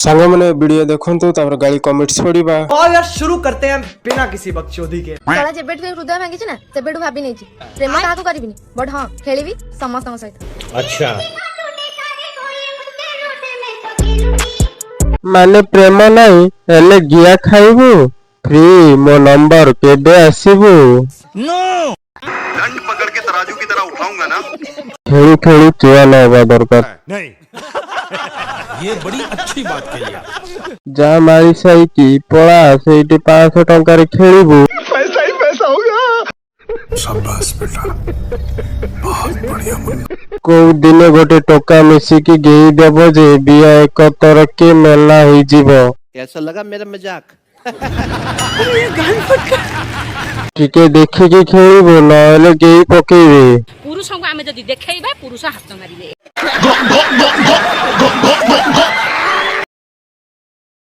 सांग मैंने वीडियो देखंतु तापर गाली कमेंट्स पड़ीबा। और यार शुरू करते हैं बिना किसी बकचोदी के। तोला जेबेट हृदय भांगी ना सेबेटू भाबी नहीं प्रेम काहाकू करिबिनी बट हां खेलीबी समस्त सहित। अच्छा माने प्रेम नहीं हेले गिया खाइबू फ्री मो नंबर केबे आसीबू। नो दंड पकड़ के तराजू की तरह उठाऊंगा ना। खेली खेली चुआ न होगा दरकार नहीं ये बड़ी अच्छी बात कही आप। जा मारी सही की पड़ा सेठी 500 टंका रे खेलिबू। पैसा ही पैसा होगा। शाबाश बेटा बहुत बढ़िया मुन्ना। को दिन गोटे टोका मिसी की गेई देबो जे बिया एक तर के मेला होई जीवो। कैसा लगा मेरा मजाक? टिके देखि के खेलिबू नले गेई पकेइबे। पुरुष को आमे जदी देखैबा पुरुष हाथ मारिबे।